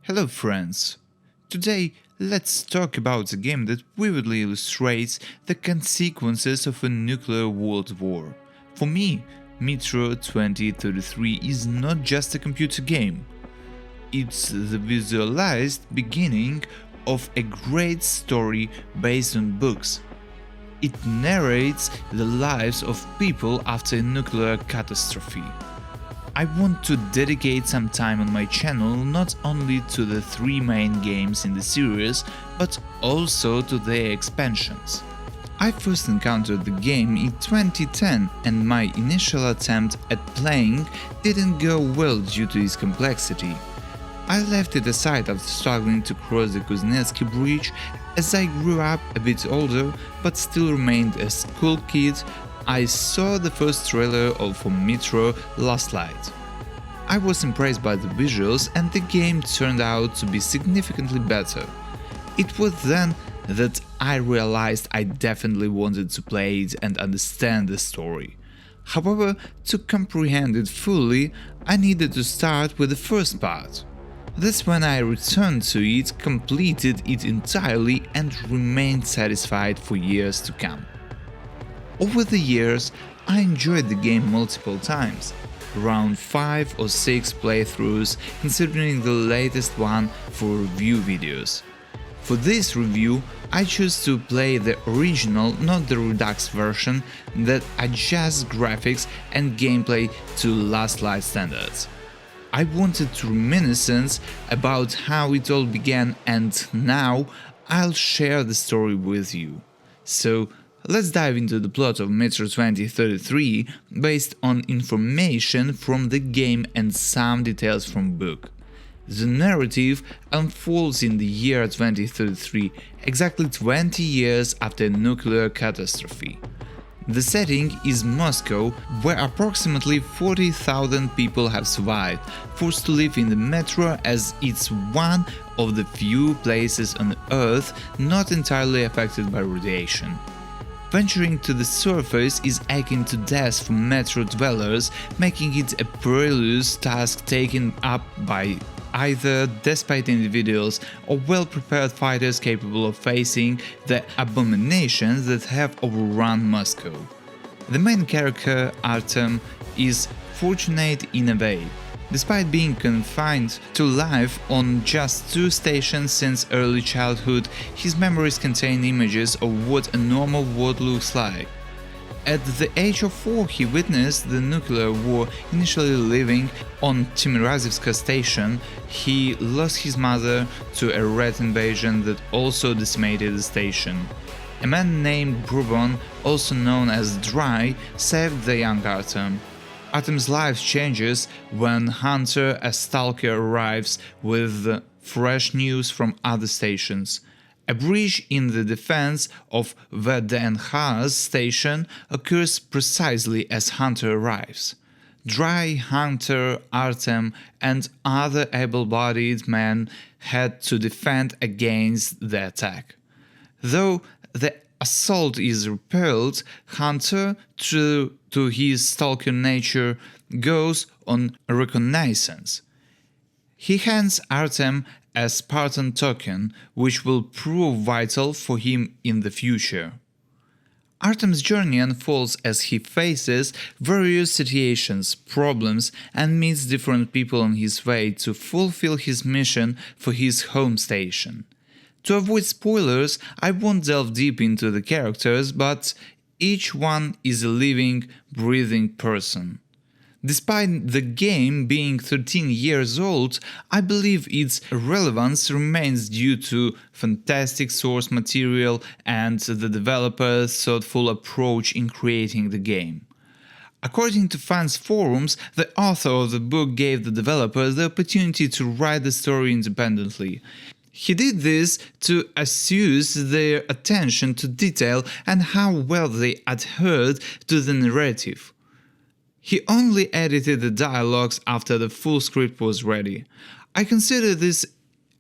Hello friends! Today let's talk about a game that vividly illustrates the consequences of a nuclear world war. For me, METRO2033 is not just a computer game. It's the visualized beginning of a great story based on books. It narrates the lives of people after a nuclear catastrophe. I want to dedicate some time on my channel not only to the three main games in the series, but also to their expansions. I first encountered the game in 2010 and my initial attempt at playing didn't go well due to its complexity. I left it aside after struggling to cross the Kuznetsky Bridge. As I grew up a bit older but still remained a school kid, I saw the first trailer for Metro last night. I was impressed by the visuals and the game turned out to be significantly better. It was then that I realized I definitely wanted to play it and understand the story. However, to comprehend it fully, I needed to start with the first part. That's when I returned to it, completed it entirely and remained satisfied for years to come. Over the years, I enjoyed the game multiple times, around 5 or 6 playthroughs, considering the latest one for review videos. For this review, I chose to play the original, not the Redux version that adjusts graphics and gameplay to last light standards. I wanted to reminisce about how it all began, and now I'll share the story with you. So let's dive into the plot of METRO2033 based on information from the game and some details from book. The narrative unfolds in the year 2033, exactly 20 years after a nuclear catastrophe. The setting is Moscow, where approximately 40,000 people have survived, forced to live in the metro as it's one of the few places on Earth not entirely affected by radiation. Venturing to the surface is akin to death for metro dwellers, making it a perilous task taken up by either desperate individuals or well-prepared fighters capable of facing the abominations that have overrun Moscow. The main character, Artem, is fortunate in a way. Despite being confined to life on just 2 stations since early childhood, his memories contain images of what a normal world looks like. At the age of 4, he witnessed the nuclear war. Initially living on Timerazivska station, he lost his mother to a rat invasion that also decimated the station. A man named Brubon, also known as Dry, saved the young Artem. Artem's life changes when Hunter, a stalker, arrives with fresh news from other stations. A breach in the defense of VDNH's station occurs precisely as Hunter arrives. Dry, Hunter, Artem and other able-bodied men had to defend against the attack. Though the assault is repelled, Hunter, true to his stalker nature, goes on reconnaissance. He hands Artem a Spartan token, which will prove vital for him in the future. Artem's journey unfolds as he faces various situations, problems, and meets different people on his way to fulfill his mission for his home station. To avoid spoilers, I won't delve deep into the characters, but each one is a living, breathing person. Despite the game being 13 years old, I believe its relevance remains due to fantastic source material and the developer's thoughtful approach in creating the game. According to fans forums, the author of the book gave the developers the opportunity to write the story independently. He did this to assess their attention to detail and how well they adhered to the narrative. He only edited the dialogues after the full script was ready. I consider this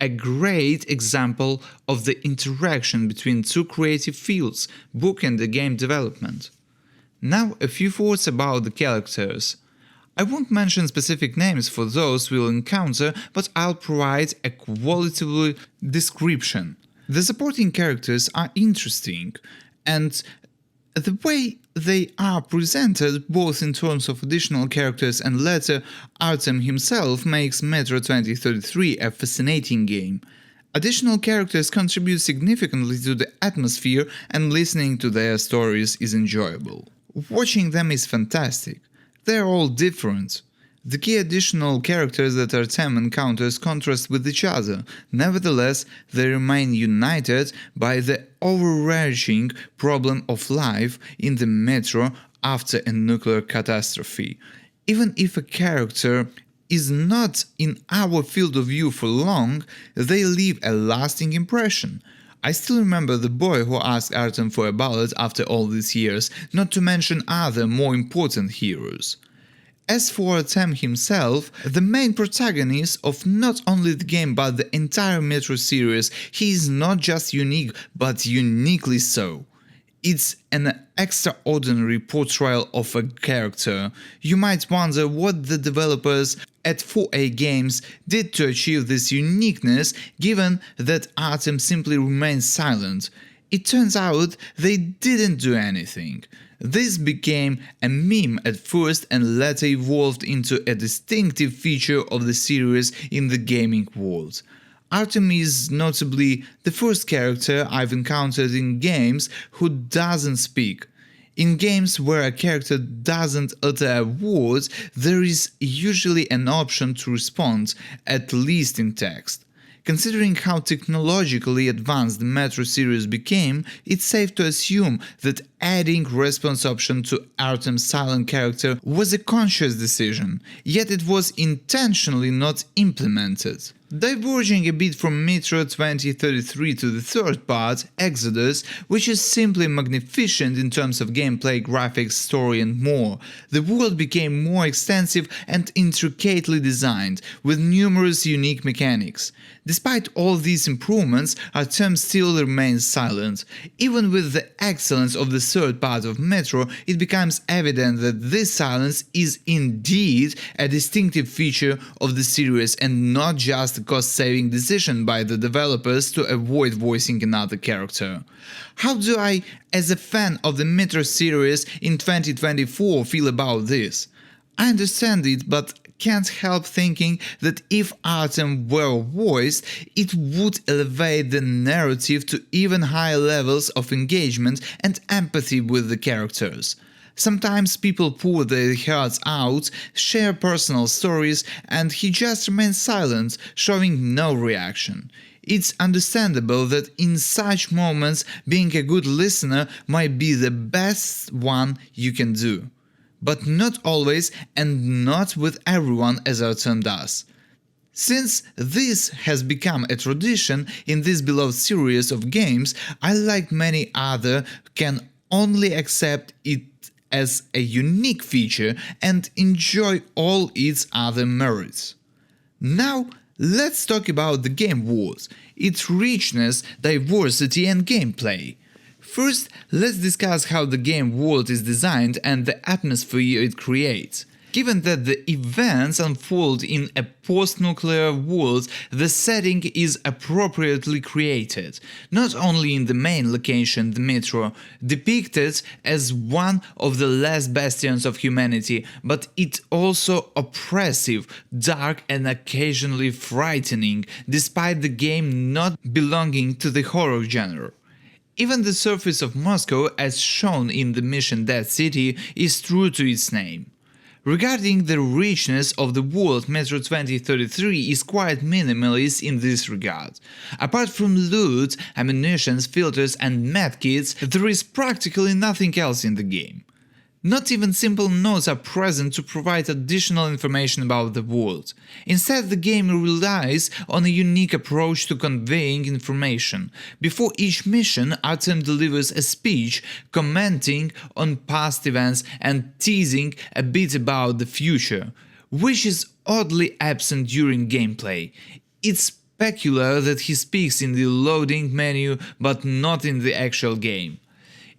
a great example of the interaction between two creative fields, book and the game development. Now a few words about the characters. I won't mention specific names for those we'll encounter, but I'll provide a qualitative description. The supporting characters are interesting, and the way they are presented, both in terms of additional characters and later Artem himself, makes METRO2033 a fascinating game. Additional characters contribute significantly to the atmosphere, and listening to their stories is enjoyable. Watching them is fantastic. They're all different. The key additional characters that Artem encounters contrast with each other, nevertheless they remain united by the overarching problem of life in the metro after a nuclear catastrophe. Even if a character is not in our field of view for long, they leave a lasting impression. I still remember the boy who asked Artem for a ballad after all these years, not to mention other more important heroes. As for Artem himself, the main protagonist of not only the game but the entire Metro series, he is not just unique but uniquely so. It's an extraordinary portrayal of a character. You might wonder what the developers at 4A Games did to achieve this uniqueness, given that Artem simply remains silent. It turns out they didn't do anything. This became a meme at first and later evolved into a distinctive feature of the series in the gaming world. Artem is notably the first character I've encountered in games who doesn't speak. In games where a character doesn't utter a word, there is usually an option to respond, at least in text. Considering how technologically advanced the Metro series became, it's safe to assume that adding response option to Artem's silent character was a conscious decision, yet it was intentionally not implemented. Diverging a bit from METRO2033 to the third part, Exodus, which is simply magnificent in terms of gameplay, graphics, story and more, the world became more extensive and intricately designed, with numerous unique mechanics. Despite all these improvements, Artem still remains silent. Even with the excellence of the third part of Metro, it becomes evident that this silence is indeed a distinctive feature of the series and not just a cost-saving decision by the developers to avoid voicing another character. How do I, as a fan of the Metro series in 2024, feel about this? I understand it, but can't help thinking that if Artem were voiced, it would elevate the narrative to even higher levels of engagement and empathy with the characters. Sometimes people pour their hearts out, share personal stories, and he just remains silent, showing no reaction. It's understandable that in such moments being a good listener might be the best one you can do. But not always and not with everyone as Artem does. Since this has become a tradition in this beloved series of games, I, like many other, can only accept it as a unique feature and enjoy all its other merits. Now let's talk about the game world, its richness, diversity and gameplay. First, let's discuss how the game world is designed and the atmosphere it creates. Given that the events unfold in a post-nuclear world, the setting is appropriately created, not only in the main location, the metro, depicted as one of the last bastions of humanity, but it also oppressive, dark and occasionally frightening, despite the game not belonging to the horror genre. Even the surface of Moscow, as shown in the mission Dead City, is true to its name. Regarding the richness of the world, METRO2033 is quite minimalist in this regard. Apart from loot, ammunition, filters and medkits, there is practically nothing else in the game. Not even simple notes are present to provide additional information about the world. Instead, the game relies on a unique approach to conveying information. Before each mission, Artem delivers a speech commenting on past events and teasing a bit about the future, which is oddly absent during gameplay. It's peculiar that he speaks in the loading menu but not in the actual game.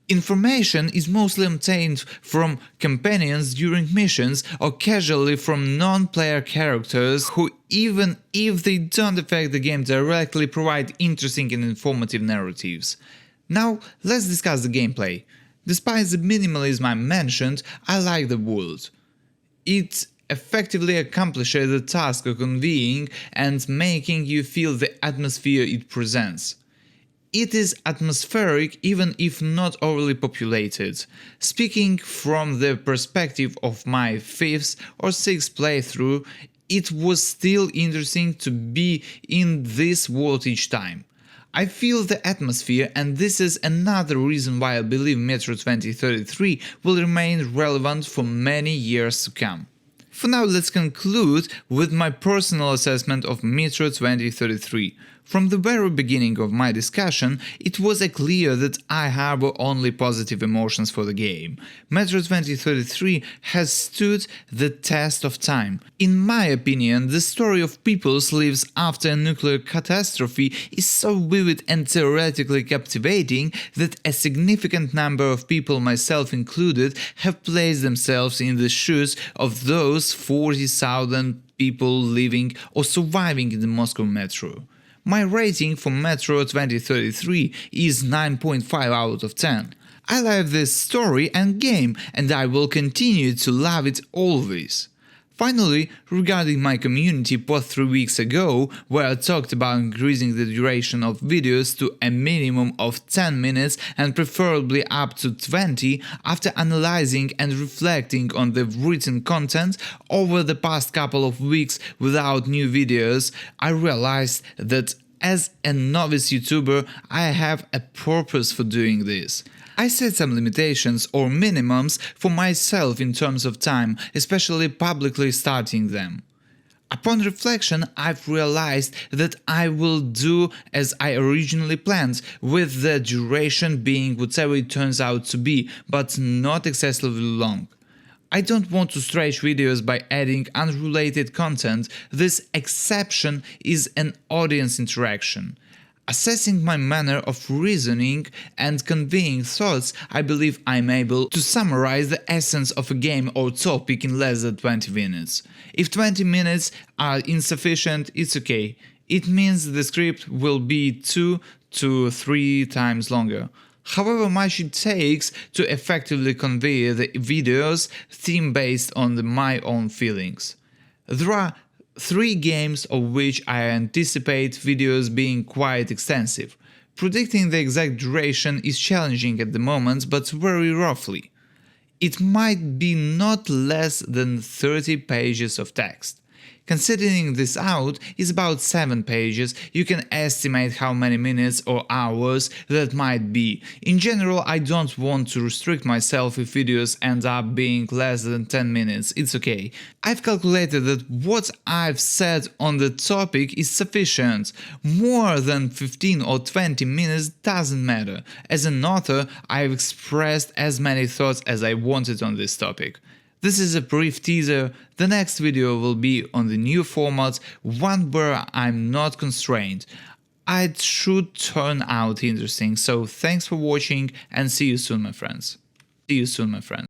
Information is mostly obtained from companions during missions or casually from non-player characters who, even if they don't affect the game directly, provide interesting and informative narratives. Now let's discuss the gameplay. Despite the minimalism I mentioned, I like the world. It effectively accomplishes the task of conveying and making you feel the atmosphere it presents. It is atmospheric even if not overly populated. Speaking from the perspective of my 5th or 6th playthrough, it was still interesting to be in this world each time. I feel the atmosphere, and this is another reason why I believe METRO2033 will remain relevant for many years to come. For now, let's conclude with my personal assessment of METRO2033. From the very beginning of my discussion, it was clear that I harbor only positive emotions for the game. METRO2033 has stood the test of time. In my opinion, the story of people's lives after a nuclear catastrophe is so vivid and theoretically captivating that a significant number of people, myself included, have placed themselves in the shoes of those 40,000 people living or surviving in the Moscow metro. My rating for METRO2033 is 9.5 out of 10. I love this story and game, and I will continue to love it always. Finally, regarding my community post 3 weeks ago, where I talked about increasing the duration of videos to a minimum of 10 minutes and preferably up to 20, after analyzing and reflecting on the written content over the past couple of weeks without new videos, I realized that as a novice YouTuber, I have a purpose for doing this. I set some limitations or minimums for myself in terms of time, especially publicly starting them. Upon reflection, I've realized that I will do as I originally planned, with the duration being whatever it turns out to be, but not excessively long. I don't want to stretch videos by adding unrelated content. This exception is an audience interaction. Assessing my manner of reasoning and conveying thoughts, I believe I'm able to summarize the essence of a game or topic in less than 20 minutes. If 20 minutes are insufficient, it's okay. It means the script will be 2 to 3 times longer. However much it takes to effectively convey the video's theme based on my own feelings. There are 3 games of which I anticipate videos being quite extensive. Predicting the exact duration is challenging at the moment, but very roughly. It might be not less than 30 pages of text. Considering this out is about 7 pages, you can estimate how many minutes or hours that might be. In general, I don't want to restrict myself if videos end up being less than 10 minutes, it's okay. I've calculated that what I've said on the topic is sufficient. More than 15 or 20 minutes doesn't matter. As an author, I've expressed as many thoughts as I wanted on this topic. This is a brief teaser. The next video will be on the new format, one where I'm not constrained. It should turn out interesting, so thanks for watching and see you soon, my friends.